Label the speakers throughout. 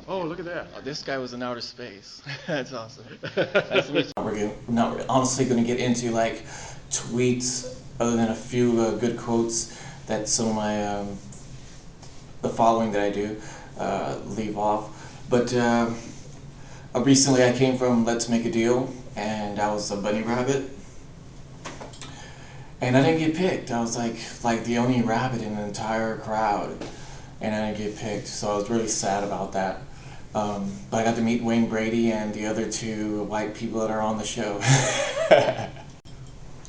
Speaker 1: Oh, look at that.
Speaker 2: Oh, this guy was in outer space. That's awesome. Nice to meet you. We're not honestly going to get into like tweets, other than a few good quotes that some of my the following that I do leave off. But recently I came from Let's Make a Deal, and I was a bunny rabbit, and I didn't get picked. I was like the only rabbit in the entire crowd, and I didn't get picked. So I was really sad about that. But I got to meet Wayne Brady and the other two white people that are on the show.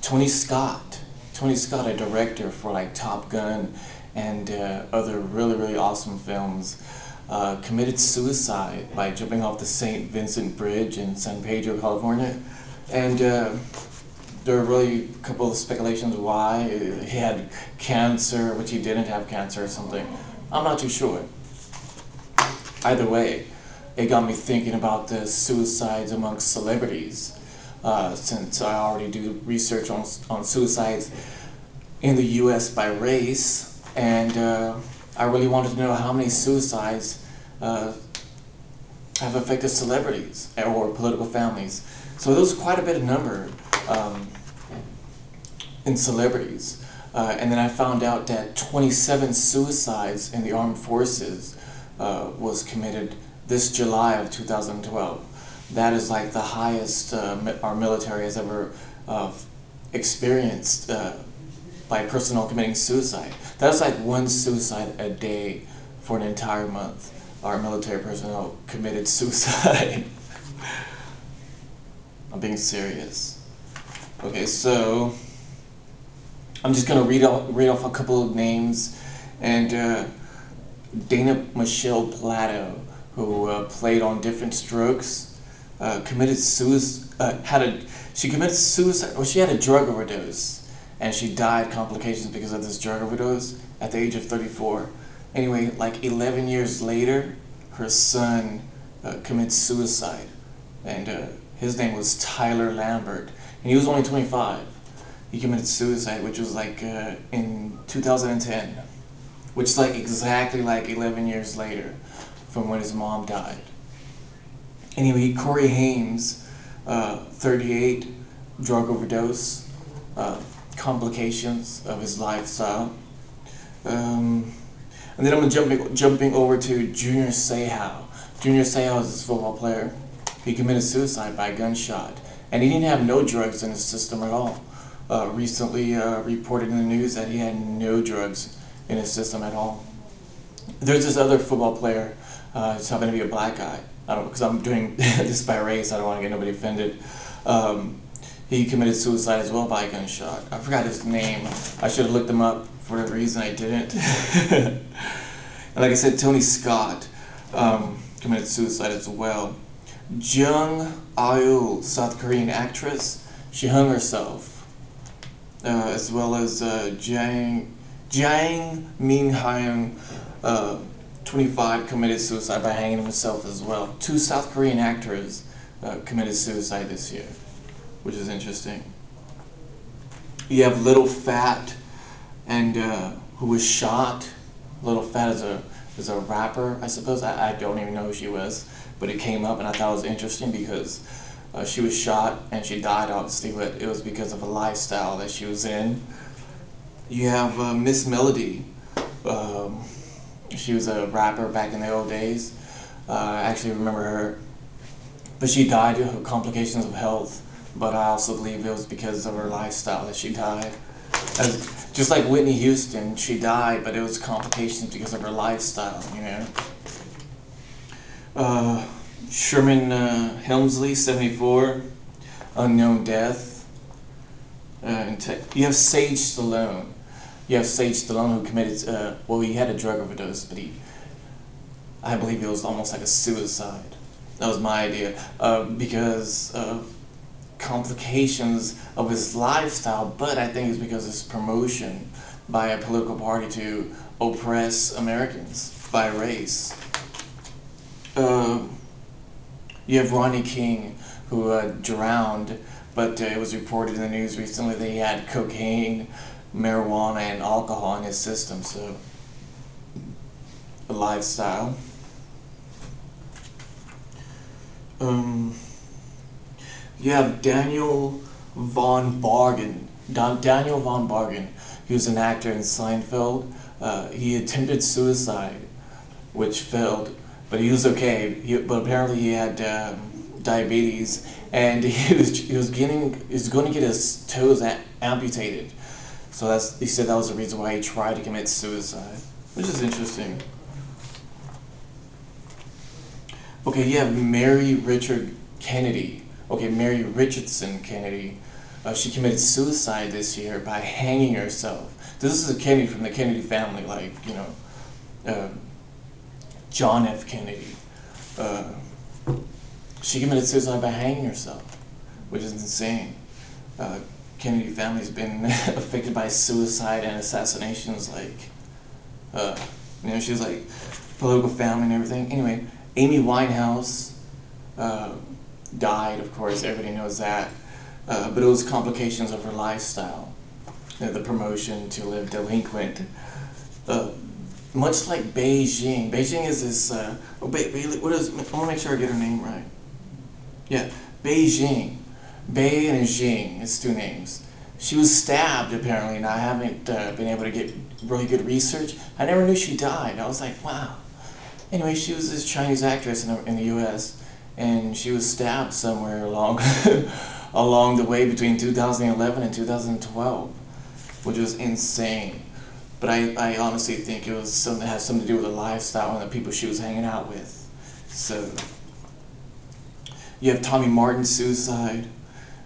Speaker 2: Tony Scott. Tony Scott, a director for like Top Gun and other really awesome films, committed suicide by jumping off the St. Vincent Bridge in San Pedro, California. And there are really a couple of speculations why. He had cancer, which he didn't have cancer or something. I'm not too sure. Either way, it got me thinking about the suicides amongst celebrities, since I already do research on suicides in the US by race, and I really wanted to know how many suicides have affected celebrities or political families. So there was quite a bit of number in celebrities. And then I found out that 27 suicides in the armed forces was committed this July of 2012. That is like the highest our military has ever experienced by personnel committing suicide. That's like one suicide a day for an entire month. Our military personnel committed suicide. I'm being serious. Okay, so I'm just gonna read off a couple of names, and Dana Michelle Plato, who played on Different Strokes, committed suicide. She committed suicide. Well, she had a drug overdose, and she died complications because of this drug overdose at the age of 34. Anyway, like 11 years later, her son commits suicide, and his name was Tyler Lambert, and he was only 25. He committed suicide, which was like in 2010, which is like exactly like 11 years later from when his mom died. Anyway, Corey Hames, 38, drug overdose, complications of his lifestyle. And then I'm jumping over to Junior Seau. Junior Seau is this football player. He committed suicide by gunshot, and he didn't have no drugs in his system at all. Recently reported in the news that he had no drugs in his system at all. There's this other football player, just happened to be a black guy. I don't, because I'm doing this by race, I don't want to get nobody offended. He committed suicide as well by a gunshot. I forgot his name. I should have looked him up. For whatever reason, I didn't. And like I said, Tony Scott committed suicide as well. Jung Aul, South Korean actress, she hung herself. As well as Jang Min-hyun, 25, committed suicide by hanging himself as well. Two South Korean actors committed suicide this year, which is interesting. You have Little Fat, and who was shot. Little Fat is a rapper, I suppose. I don't even know who she was, but it came up, and I thought it was interesting because she was shot and she died, obviously, but it was because of a lifestyle that she was in. You have Miss Melody. She was a rapper back in the old days. I actually remember her, but she died due to complications of health. But I also believe it was because of her lifestyle that she died. Just like Whitney Houston, she died, but it was complications because of her lifestyle, you know. Sherman Hemsley, 74, unknown death. You have Sage Stallone. You have Sage Stallone, who committed, well, he had a drug overdose, but I believe it was almost like a suicide. That was my idea, because of complications of his lifestyle, but I think it's because of his promotion by a political party to oppress Americans by race. You have Rodney King, who drowned, but it was reported in the news recently that he had cocaine, marijuana, and alcohol in his system, so a lifestyle. Um, you have Daniel von Bargen. Daniel von Bargen. He was an actor in Seinfeld. He attempted suicide, which failed, but he was okay. But apparently he had diabetes, and he was going to get his toes amputated. So he said that was the reason why he tried to commit suicide, which is interesting. Okay, you have Mary Richard Kennedy. Okay, Mary Richardson Kennedy. She committed suicide this year by hanging herself. This is a Kennedy from the Kennedy family, like, uh, John F. Kennedy. Uh, she committed suicide by hanging herself, which is insane. Kennedy family's been affected by suicide and assassinations, like, she was like political family and everything. Anyway, Amy Winehouse died, of course, everybody knows that. But it was complications of her lifestyle, the promotion to live delinquent. Much like Beijing. Beijing is this, what is, I want to make sure I get her name right. Yeah, Beijing. Bei and Jing, it's two names. She was stabbed, apparently, and I haven't been able to get really good research. I never knew she died. I was like, wow. Anyway, she was this Chinese actress in the U.S., and she was stabbed somewhere along along the way between 2011 and 2012, which was insane. But I honestly think it was something that has something to do with the lifestyle and the people she was hanging out with. So you have Tommy Martin's suicide.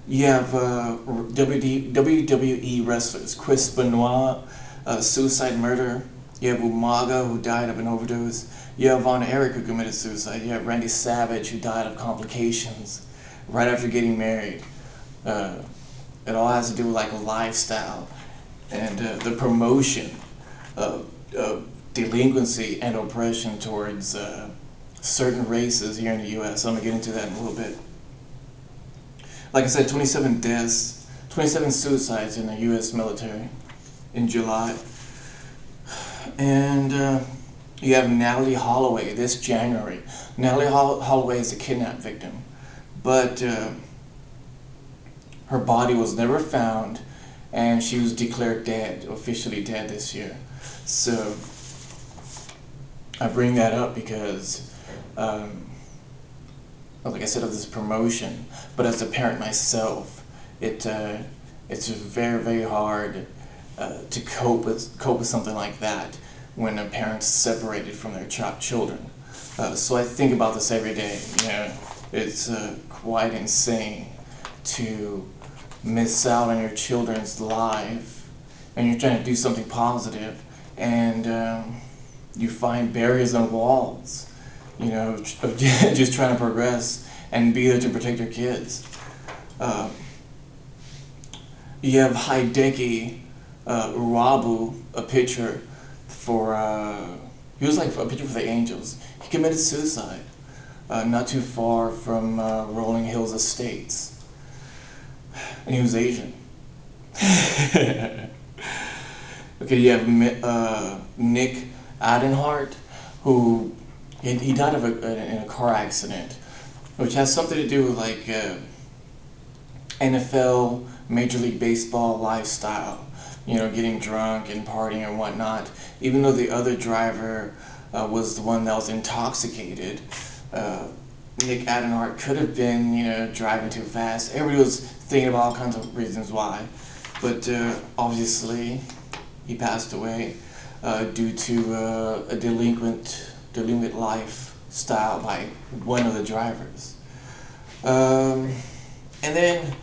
Speaker 2: You have WWE wrestlers Chris Benoit, suicide murder. You have Umaga, who died of an overdose. You have Von Erich, who committed suicide. You have Randy Savage, who died of complications right after getting married. It all has to do with like a lifestyle and the promotion of delinquency and oppression towards certain races here in the U.S. I'm going to get into that in a little bit. Like I said, 27 deaths, 27 suicides in the U.S. military in July. And you have Natalee Holloway this January. Natalee Holloway is a kidnap victim, but her body was never found, and she was declared dead, officially dead this year. So I bring that up because, like I said, of this promotion. But as a parent myself, it's very, very hard to cope with something like that when a parent's separated from their children. So I think about this every day. It's quite insane to miss out on your children's life, and you're trying to do something positive, and you find barriers and walls, of just trying to progress and be there to protect your kids. You have Hideki Urabu, a pitcher for, he was like a pitcher for the Angels. He committed suicide not too far from Rolling Hills Estates. And he was Asian. Okay, you have Nick Adenhart, who he died in a car accident, which has something to do with like NFL, Major League Baseball lifestyle. Getting drunk and partying and whatnot. Even though the other driver was the one that was intoxicated, Nick Adenhart could have been, driving too fast. Everybody was thinking about all kinds of reasons why, but obviously he passed away due to a delinquent lifestyle by one of the drivers. And then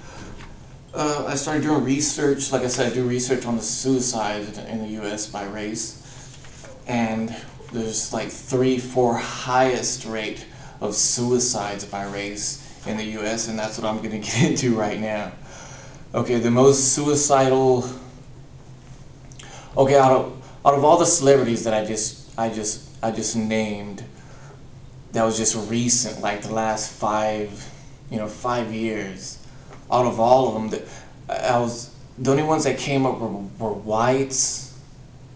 Speaker 2: I started doing research. Like I said, I do research on the suicide in the U.S. by race, and there's like 3-4 highest rate of suicides by race in the U.S., and that's what I'm going to get into right now. Okay, the most suicidal. Okay, out of all the celebrities that I just named, that was just recent, like the last 5 years. Out of all of them, the only ones that came up were whites,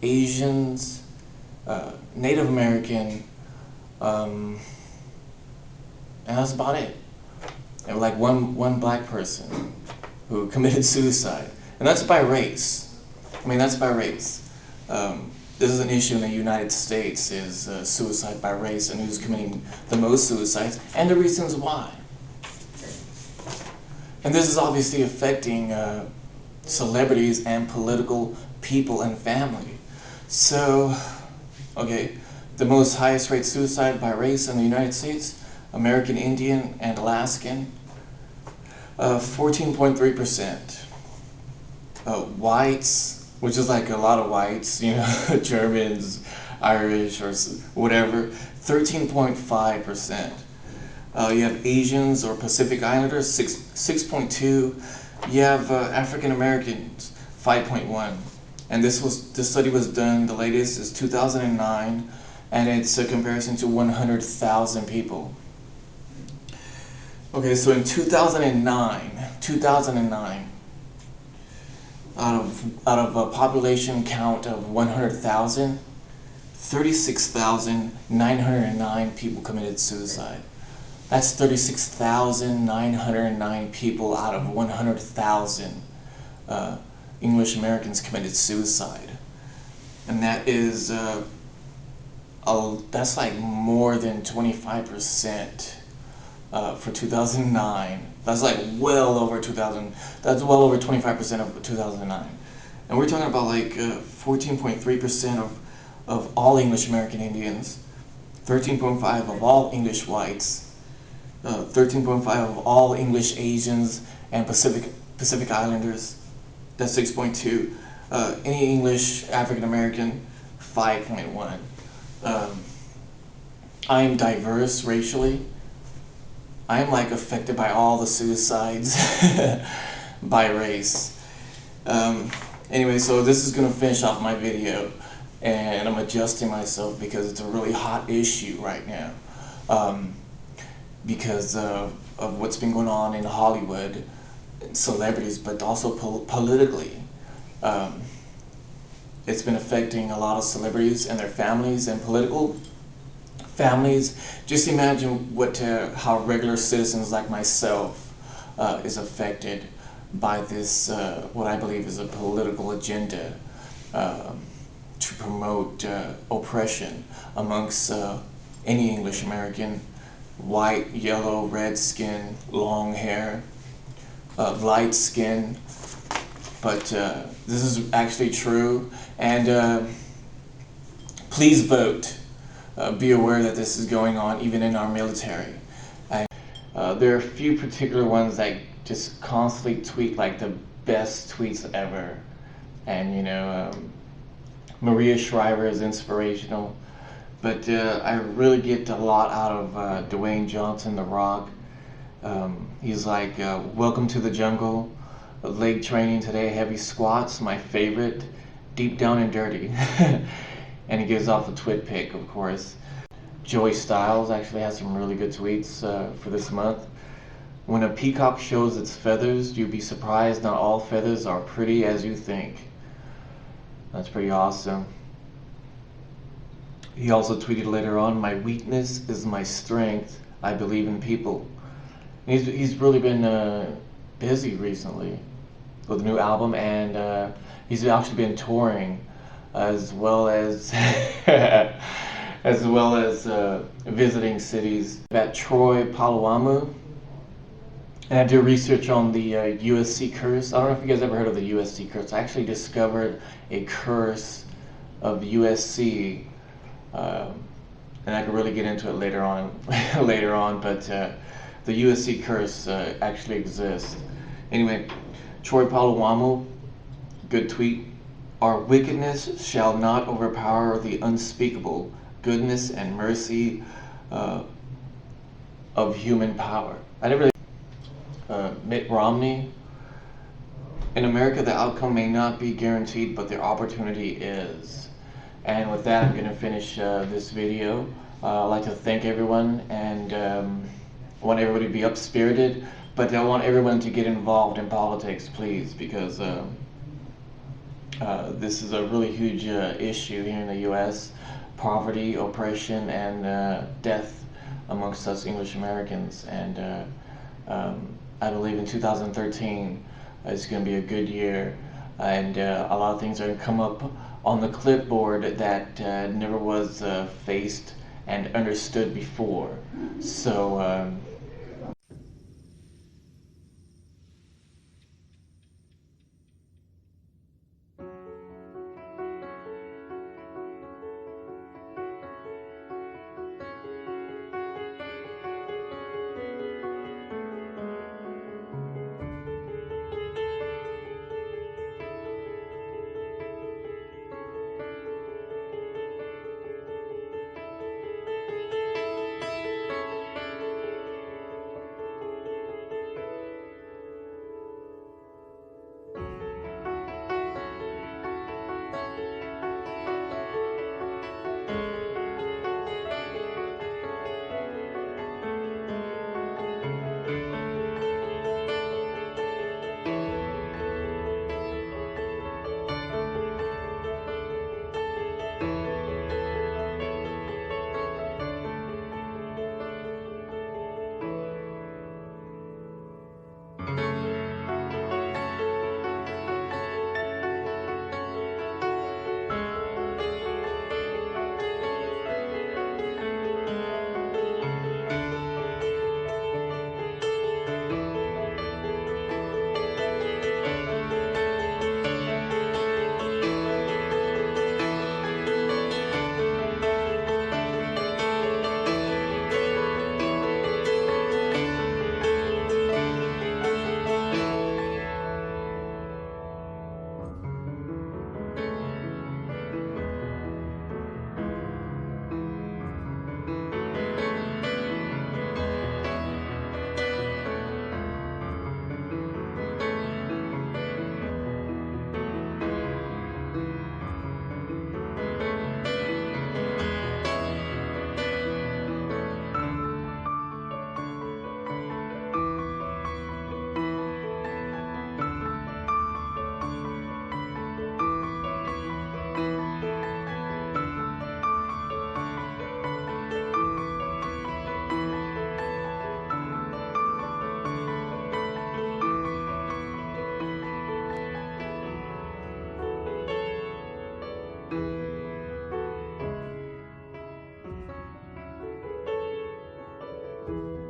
Speaker 2: Asians, Native American, and that's about it. and like one black person who committed suicide, and that's by race. I mean, that's by race. This is an issue in the United States, is suicide by race, and who's committing the most suicides, and the reasons why. And this is obviously affecting celebrities and political people and family. So, okay, the most highest rate suicide by race in the United States, American Indian and Alaskan, 14.3%. Whites, which is like a lot of whites, you know, Germans, Irish, or whatever, 13.5%. You have Asians or Pacific Islanders, 6.2. You have African Americans, 5.1. And this study was done, the latest is 2009, and it's a comparison to 100,000 people. Okay, so in 2009, out of a population count of 100,000, 36,909 people committed suicide. That's 36,909 people out of 100,000 English Americans committed suicide. And that is, that's like more than 25% for 2009. That's like well over 2000, that's well over 25% of 2009. And we're talking about like 14.3% of all English American Indians, 13.5% of all English whites, 13.5% of all English Asians and Pacific Islanders, that's 6.2%. Any English African American, 5.1%. I am diverse racially. I am like affected by all the suicides by race. Anyway, so this is gonna finish off my video, and I'm adjusting myself because it's a really hot issue right now. Because of what's been going on in Hollywood, celebrities, but also politically. It's been affecting a lot of celebrities and their families and political families. Just imagine how regular citizens like myself is affected by this, what I believe is a political agenda to promote oppression amongst any English American, white, yellow, red skin, long hair, light skin. But this is actually true, and please vote. Be aware that this is going on even in our military. There are a few particular ones that just constantly tweet like the best tweets ever, and you know, Maria Shriver is inspirational, but I really get a lot out of Dwayne Johnson, The Rock. He's like, welcome to the jungle, leg training today, heavy squats, my favorite, deep down and dirty. And he gives off a twit pic, of course. Joey Styles actually has some really good tweets for this month. When a peacock shows its feathers, you'd be surprised not all feathers are pretty as you think. That's pretty awesome. He also tweeted later on, my weakness is my strength, I believe in people. And he's really been busy recently with a new album, and he's actually been touring, as well as visiting cities. At Troy Polamalu, and I do research on the USC curse. I don't know if you guys ever heard of the USC curse. I actually discovered a curse of USC, and I could really get into it later on. But the USC curse actually exists. Anyway, Troy Polamalu, good tweet. Our wickedness shall not overpower the unspeakable goodness and mercy of human power. I never really. Mitt Romney. In America, the outcome may not be guaranteed, but the opportunity is. And with that, I'm going to finish this video. I'd like to thank everyone, and I want everybody to be up-spirited, but I want everyone to get involved in politics, please, because this is a really huge issue here in the U.S. Poverty, oppression, and death amongst us English Americans. And I believe in 2013 is going to be a good year, and a lot of things are going to come up on the clipboard that never was faced and understood before. So